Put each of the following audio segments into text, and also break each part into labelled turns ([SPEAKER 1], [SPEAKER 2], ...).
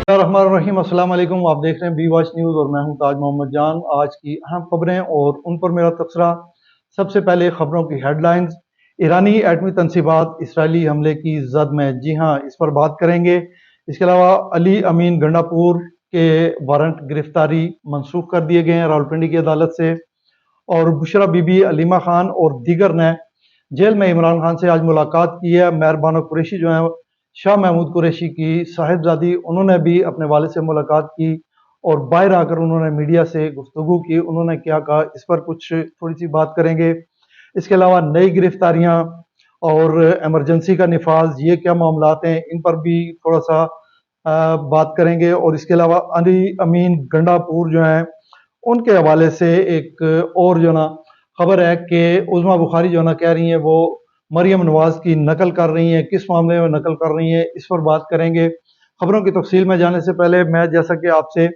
[SPEAKER 1] रहीम अस्सलाम वालेकुम। आप देख रहे हैं बी वॉच न्यूज़ और मैं हूं ताज मोहम्मद जान। आज की अहम खबरें और उन पर मेरा तबसरा। सबसे पहले खबरों की हेडलाइंस। ईरानी एटमी तनसीबात इसराइली हमले की जद में, जी हां, इस पर बात करेंगे। इसके अलावा अली अमीन गंडापुर के वारंट गिरफ्तारी मनसूख कर दिए गए हैं रावलपिंडी की अदालत से। और बुशरा बीबी, अलीमा खान और दीगर ने जेल में इमरान खान से आज मुलाकात की है। मेहरबानो कुरैशी जो है, शाह महमूद कुरैशी की साहिबजादी, उन्होंने भी अपने वालिद से मुलाकात की और बाहर आकर उन्होंने मीडिया से गुफ्तगू की। उन्होंने क्या कहा, इस पर कुछ थोड़ी सी बात करेंगे। इसके अलावा नई गिरफ्तारियां और एमरजेंसी का निफाज, ये क्या मामलात हैं, इन पर भी थोड़ा सा बात करेंगे। और इसके अलावा अली अमीन गंडापुर जो हैं, उनके हवाले से एक और जो ना खबर है कि उज़मा बुखारी जो ना कह रही हैं वो मरियम नवाज की नकल कर रही हैं। किस मामले में नकल कर रही हैं, इस पर बात करेंगे। खबरों की तफसील में जाने से पहले मैं जैसा कि आपसे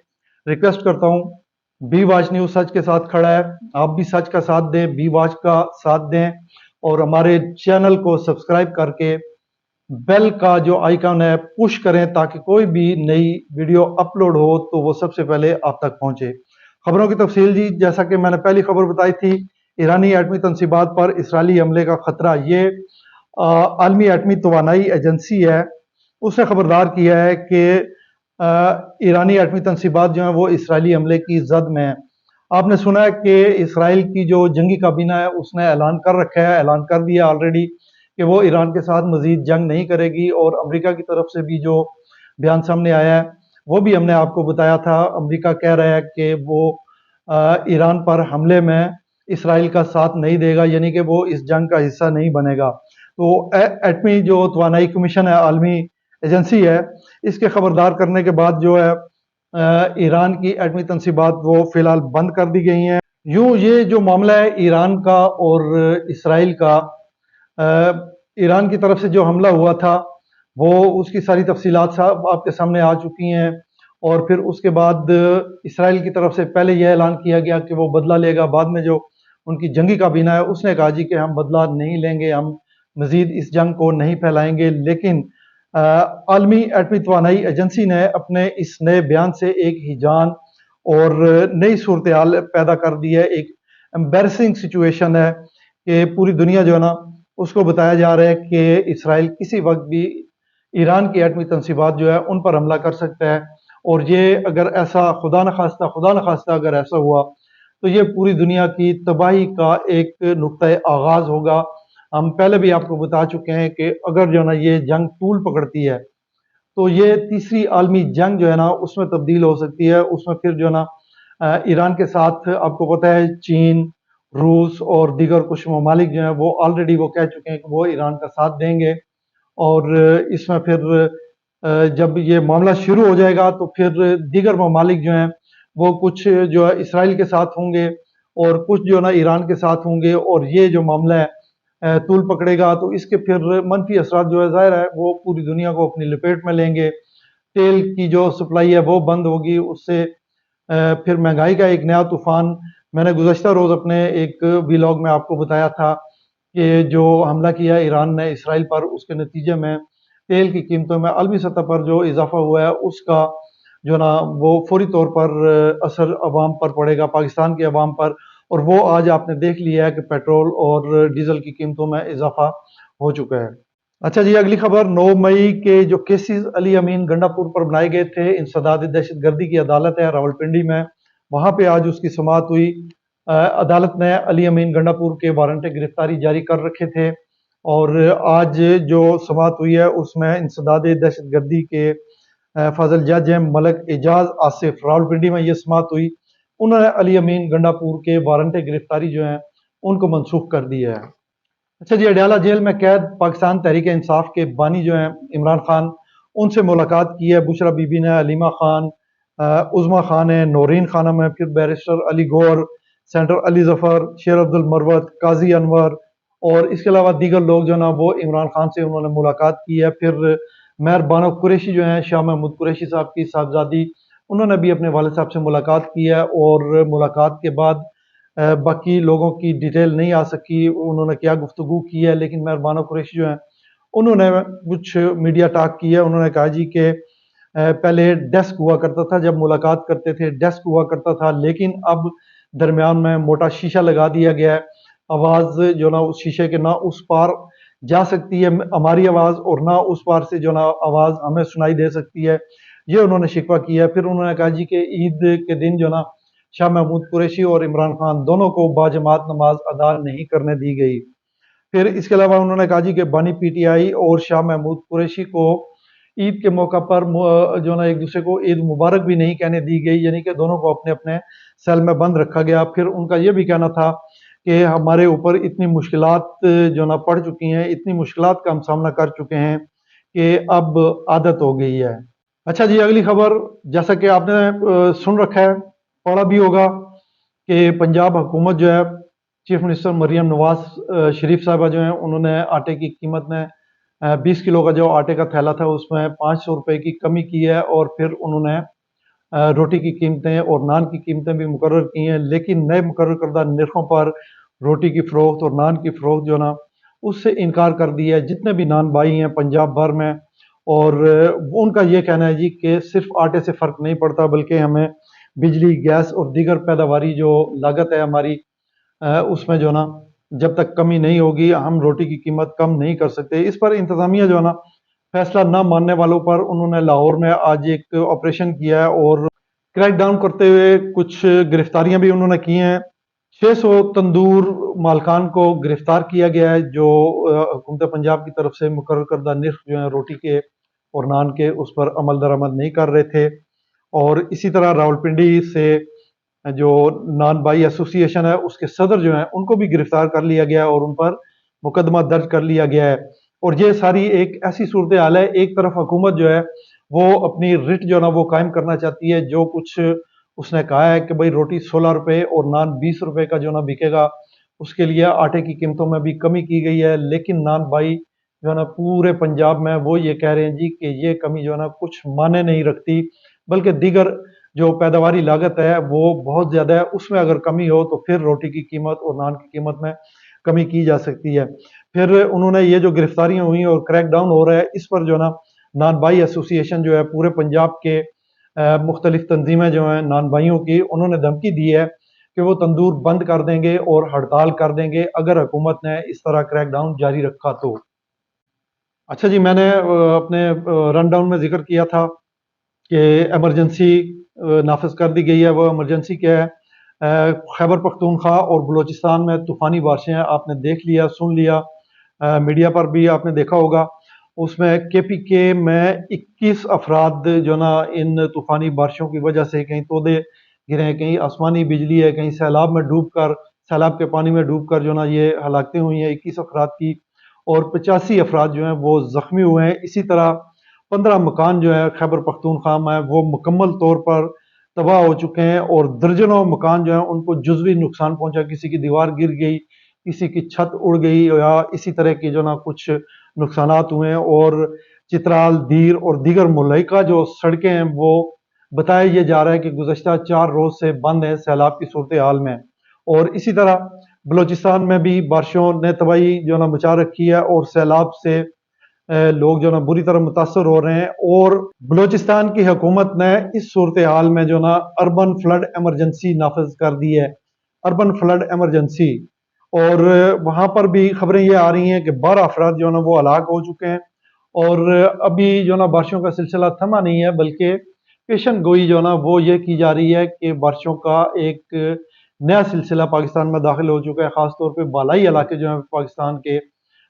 [SPEAKER 1] रिक्वेस्ट करता हूँ, बी वॉच न्यूज़ सच के साथ खड़ा है। आप भी सच का साथ दें, बी वॉच का साथ दें और हमारे चैनल को सब्सक्राइब करके बेल का जो आइकन है पुश करें ताकि कोई भी नई वीडियो अपलोड हो तो वो सबसे पहले आप तक पहुंचे। खबरों की तफसील जी, जैसा कि मैंने पहली खबर बताई थी, ईरानी एटमी तनसीबात पर इसराइली हमले का खतरा। ये आलमी एटमी तवानाई एजेंसी है, उसने खबरदार किया है कि ईरानी एटमी तनसीबात जो है वो इसराइली हमले की जद में है। आपने सुना है कि इसराइल की जो जंगी काबीना है उसने ऐलान कर रखा है, ऐलान कर दिया ऑलरेडी कि वो ईरान के साथ मजीद जंग नहीं करेगी। और अमेरिका की तरफ से भी जो बयान सामने आया है वो भी हमने आपको बताया था। अमेरिका कह रहा है कि वो ईरान पर हमले में इसराइल का साथ नहीं देगा, यानी कि वो इस जंग का हिस्सा नहीं बनेगा। तो एटमी जो तवानाई कमीशन है, आलमी एजेंसी है, इसके खबरदार करने के बाद जो है ईरान की एटमी तनसीबात वो फिलहाल बंद कर दी गई हैं। यूं ये जो मामला है ईरान का और इसराइल का, ईरान की तरफ से जो हमला हुआ था वो उसकी सारी तफसीलात साहब आपके सामने आ चुकी हैं। और फिर उसके बाद इसराइल की तरफ से पहले यह ऐलान किया गया कि वो बदला लेगा। बाद में जो उनकी जंगी काबीना है उसने कहा जी कि हम बदला नहीं लेंगे, हम मजीद इस जंग को नहीं फैलाएंगे। लेकिन आलमी एटमी तवानाई एजेंसी ने अपने इस नए बयान से एक हिजान और नई सूरत हाल पैदा कर दी है। एक एम्बेरसिंग सिचुएशन है कि पूरी दुनिया जो है ना उसको बताया जा रहा है कि इसराइल किसी वक्त भी ईरान की एटमी तनसीबात जो है उन पर हमला कर सकता है। और ये अगर ऐसा खुदा न खास्ता अगर ऐसा हुआ तो ये पूरी दुनिया की तबाही का एक नुक्ता आगाज होगा। हम पहले भी आपको बता चुके हैं कि अगर जो है ना ये जंग तूल पकड़ती है तो ये तीसरी आलमी जंग जो है ना उसमें तब्दील हो सकती है। उसमें फिर जो है ना ईरान के साथ आपको पता है चीन, रूस और दीगर कुछ ममालिक जो हैं वो ऑलरेडी वो कह चुके हैं कि वो ईरान का साथ देंगे। और इसमें फिर जब ये मामला शुरू हो जाएगा तो फिर दीगर ममालिक जो हैं वो कुछ जो है इसराइल के साथ होंगे और कुछ जो है ना ईरान के साथ होंगे। और ये जो मामला है तूल पकड़ेगा तो इसके फिर मनफी असरात जो है ज़ाहिर है वो पूरी दुनिया को अपनी लपेट में लेंगे। तेल की जो सप्लाई है वो बंद होगी, उससे फिर महंगाई का एक नया तूफान। मैंने गुज़श्ता रोज़ अपने एक व्लॉग में आपको बताया था कि जो हमला किया ईरान ने इसराइल पर, उसके नतीजे में तेल की कीमतों में आलमी सतह पर जो इजाफा हुआ है उसका जो ना वो फौरी तौर पर असर अवाम पर पड़ेगा, पाकिस्तान की अवाम पर। और वो आज आपने देख लिया है कि पेट्रोल और डीजल की कीमतों में इजाफा हो चुका है। अच्छा जी, अगली खबर। 9 मई के जो केसेस अली अमीन गंडापुर पर बनाए गए थे, इंसदाद दहशतगर्दी की अदालत है रावलपिंडी में, वहां पे आज उसकी समाअत हुई। अदालत ने अली अमीन गंडापुर के वारंट गिरफ्तारी जारी कर रखे थे और आज जो समाअत हुई है उसमें इंसदाद दहशतगर्दी के फाजल जज हैं मलक एजाज आसिफ, रावलपिंडी में ये समाअत हुई। उन्होंने अली अमीन गंडापुर के वारंट गिरफ्तारी जो हैं उनको मनसूख कर दिया है। अच्छा जी, अडयाला जेल में कैद पाकिस्तान तहरीक इंसाफ के बानी जो हैं इमरान खान, उनसे मुलाकात की है बुशरा बीबी ने। अलीमा खान, उज़मा खान है, नौरीन खानम है, फिर बैरिस्टर अली गौर, सेंटर अली जफ़र, शेर अब्दुल मरवत, काजी अनवर और इसके अलावा दीगर लोग जो ना वो इमरान खान से उन्होंने मुलाकात की है। फिर मेहरबानो कुरैशी जो हैं, शाह महमूद कुरैशी साहब की साहबजादी, उन्होंने भी अपने वालिद साहब से मुलाकात की है। और मुलाकात के बाद बाकी लोगों की डिटेल नहीं आ सकी उन्होंने क्या गुफ्तगू की है, लेकिन मेहरबानो कुरैशी जो हैं उन्होंने कुछ मीडिया टॉक की है। उन्होंने कहा जी कि पहले डेस्क हुआ करता था, जब मुलाकात करते थे डेस्क हुआ करता था, लेकिन अब दरमियान में मोटा शीशा लगा दिया गया है। आवाज़ जो ना उस शीशे के ना उस पार जा सकती है हमारी आवाज़, और ना उस पार से जो ना आवाज़ हमें सुनाई दे सकती है। ये उन्होंने शिकवा किया है। फिर उन्होंने कहा जी कि ईद के दिन जो ना शाह महमूद कुरैशी और इमरान खान दोनों को बाजमात नमाज अदा नहीं करने दी गई। फिर इसके अलावा उन्होंने कहा जी कि बानी पीटीआई और शाह महमूद कुरैशी को ईद के मौका पर जो ना एक दूसरे को ईद मुबारक भी नहीं कहने दी गई, यानी कि दोनों को अपने अपने सेल में बंद रखा गया। फिर उनका ये भी कहना था कि हमारे ऊपर इतनी मुश्किलात जो ना पड़ चुकी हैं, इतनी मुश्किलात का हम सामना कर चुके हैं कि अब आदत हो गई है। अच्छा जी, अगली खबर, जैसा कि आपने सुन रखा है, पढ़ा भी होगा कि पंजाब हुकूमत जो है, चीफ मिनिस्टर मरियम नवाज शरीफ साहबा जो हैं, उन्होंने आटे की कीमत में 20 किलो का जो आटे का थैला था उसमें 500 रुपए की कमी की है, और फिर उन्होंने रोटी की कीमतें और नान की कीमतें भी मुकर्रर की हैं, लेकिन नए मुकर्रर करदा नरखों पर रोटी की फ़रोख्त और नान की फ़रोख्त जो ना उससे इनकार कर दिया है जितने भी नान भाई हैं पंजाब भर में। और उनका ये कहना है जी कि सिर्फ आटे से फ़र्क नहीं पड़ता, बल्कि हमें बिजली, गैस और दीगर पैदावारी जो लागत है हमारी, उसमें जो ना जब तक कमी नहीं होगी हम रोटी की कीमत कम नहीं कर सकते। इस पर इंतज़ामिया जो है ना फैसला न मानने वालों पर उन्होंने लाहौर में आज एक ऑपरेशन किया है, और क्रैक डाउन करते हुए कुछ गिरफ्तारियां भी उन्होंने की हैं। 600 तंदूर मालकान को गिरफ्तार किया गया है जो हुकूमत पंजाब की तरफ से मुकर्रर करदा निर्ख जो है रोटी के और नान के उस पर अमल दरामद नहीं कर रहे थे। और इसी तरह रावलपिंडी से जो नान बाई एसोसिएशन है उसके सदर जो हैं उनको भी गिरफ्तार कर लिया गया है और उन पर मुकदमा दर्ज कर लिया गया है। और ये सारी एक ऐसी सूरत हाल है, एक तरफ हुकूमत जो है वो अपनी रिट जो है ना वो कायम करना चाहती है, जो कुछ उसने कहा है कि भाई रोटी 16 रुपए और नान 20 रुपए का जो ना बिकेगा, उसके लिए आटे की कीमतों में भी कमी की गई है। लेकिन नान भाई जो है ना पूरे पंजाब में वो ये कह रहे हैं जी कि ये कमी जो है ना कुछ माने नहीं रखती, बल्कि दीगर जो पैदावारी लागत है वो बहुत ज़्यादा है, उसमें अगर कमी हो तो फिर रोटी की कीमत और नान की कीमत में कमी की जा सकती है। फिर उन्होंने ये जो गिरफ्तारियां हुई और क्रैक डाउन हो रहा है इस पर जो है ना नान भाई एसोसिएशन जो है पूरे पंजाब के मुख्तलिफ तंजीमें जो हैं नान भाइयों की, उन्होंने धमकी दी है कि वो तंदूर बंद कर देंगे और हड़ताल कर देंगे अगर हुकूमत ने इस तरह क्रैक डाउन जारी रखा तो। अच्छा जी, मैंने अपने रन डाउन में जिक्र किया था कि इमरजेंसी नाफिज कर दी गई है। वो इमरजेंसी क्या है? खैबर पख्तूनख्वा और बलूचिस्तान में तूफ़ानी बारिशें आपने देख लिया, सुन लिया, मीडिया पर भी आपने देखा होगा। उसमें केपीके में 21 अफराद जो ना इन तूफ़ानी बारिशों की वजह से कहीं तोदे गिरे हैं, कहीं आसमानी बिजली है, कहीं सैलाब के पानी में डूबकर जो ना ये हलाकतें हुई हैं 21 अफराद की, और 85 अफराद जो हैं वो ज़ख्मी हुए हैं। इसी तरह 15 मकान जो है खैबर पख्तूनख्वा में वो मुकम्मल तौर पर तबाह हो चुके हैं, और दर्जनों मकान जो हैं उनको जुज़वी नुकसान पहुंचा, किसी की दीवार गिर गई, किसी की छत उड़ गई, या इसी तरह की जो ना कुछ नुकसानात हुए हैं। और चित्राल, दीर और दीगर मुल्लिका जो सड़कें हैं वो बताया ये जा रहा है कि गुज़श्ता 4 रोज़ से बंद है सैलाब की सूरत हाल में। और इसी तरह बलूचिस्तान में भी बारिशों ने तबाही जो ना मचा रखी है, और सैलाब से लोग जो ना बुरी तरह मुतासर हो रहे हैं। और बलूचिस्तान की हुकूमत ने इस सूरत हाल में जो ना अर्बन फ्लड एमरजेंसी नाफिज कर दी है, अर्बन फ्लड एमरजेंसी। और वहाँ पर भी खबरें ये आ रही हैं कि 12 अफराद जो ना वो हलाक हो चुके हैं, और अभी जो ना बारिशों का सिलसिला थमा नहीं है, बल्कि पेशन गोई जो ना वो ये की जा रही है कि बारिशों का एक नया सिलसिला पाकिस्तान में दाखिल हो चुका है। ख़ास तौर पे बालाई इलाके जो हैं पाकिस्तान के,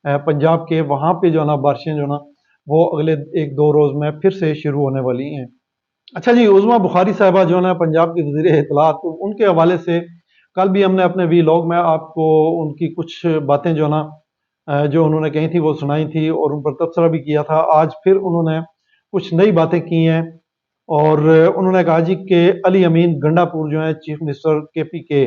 [SPEAKER 1] पंजाब के, वहाँ पे जो ना बारिशें जो ना वो अगले 1-2 रोज़ में फिर से शुरू होने वाली हैं। अच्छा जी, उज़मा बुखारी साहिबा जो है ना पंजाब की वज़ीर इत्तलात, तो उनके हवाले से कल भी हमने अपने वीलॉग में आपको उनकी कुछ बातें जो ना जो उन्होंने कही थी वो सुनाई थी, और उन पर तबसरा भी किया था। आज फिर उन्होंने कुछ नई बातें की हैं, और उन्होंने कहा जी कि अली अमीन गंडापुर जो है चीफ मिनिस्टर केपीके,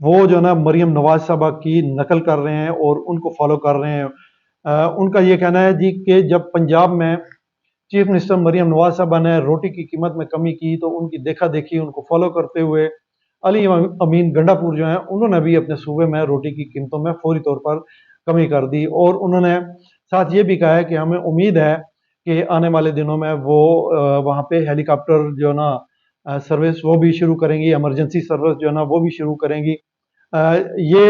[SPEAKER 1] वो जो ना मरियम नवाज साहबा की नकल कर रहे हैं और उनको फॉलो कर रहे हैं। उनका ये कहना है जी कि जब पंजाब में चीफ मिनिस्टर मरियम नवाज साहबा ने रोटी की कीमत में कमी की तो उनकी देखा देखी उनको फॉलो करते हुए अली अमीन गंडापुर जो हैं उन्होंने भी अपने सूबे में रोटी की कीमतों में फौरी तौर पर कमी कर दी। और उन्होंने साथ ये भी कहा है कि हमें उम्मीद है कि आने वाले दिनों में वो वहाँ पे हेलीकॉप्टर जो है ना सर्विस वो भी शुरू करेंगी, इमरजेंसी सर्विस जो है ना वो भी शुरू करेंगी। ये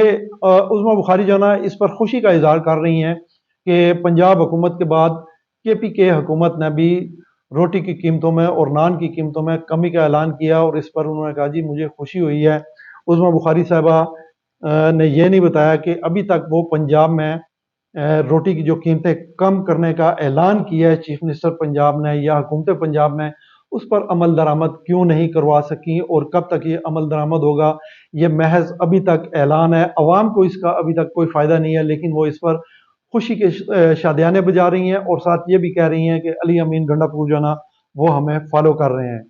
[SPEAKER 1] उज़्मा बुखारी जो है ना इस पर खुशी का इज़हार कर रही हैं कि पंजाब हुकूमत के बाद केपीके हुकूमत ने भी रोटी की कीमतों में और नान की कीमतों में कमी का ऐलान किया, और इस पर उन्होंने कहा जी मुझे खुशी हुई है। उज़्मा बुखारी साहिबा ने ये नहीं बताया कि अभी तक वो पंजाब में रोटी की जो कीमतें कम करने का ऐलान किया है चीफ मिनिस्टर पंजाब ने या हुकूमत पंजाब ने, उस पर अमल दरामद क्यों नहीं करवा सकी और कब तक ये अमल दरामद होगा, ये महज अभी तक ऐलान है। अवाम को इसका अभी तक कोई फ़ायदा नहीं है, लेकिन वो इस पर खुशी के शादियाने बजा रही हैं और साथ ये भी कह रही हैं कि अली अमीन गंडापुर जो है ना वो हमें फॉलो कर रहे हैं।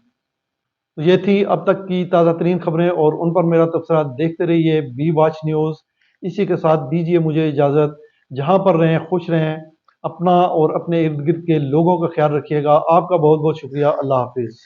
[SPEAKER 1] तो ये थी अब तक की ताज़ा तरीन खबरें और उन पर मेरा तबसरा। देखते रहिए बी वॉच न्यूज़। इसी के साथ दीजिए मुझे इजाज़त। जहाँ पर रहें खुश रहें, अपना और अपने इर्द गिर्द के लोगों का ख्याल रखिएगा। आपका बहुत बहुत शुक्रिया। अल्लाह हाफिज़।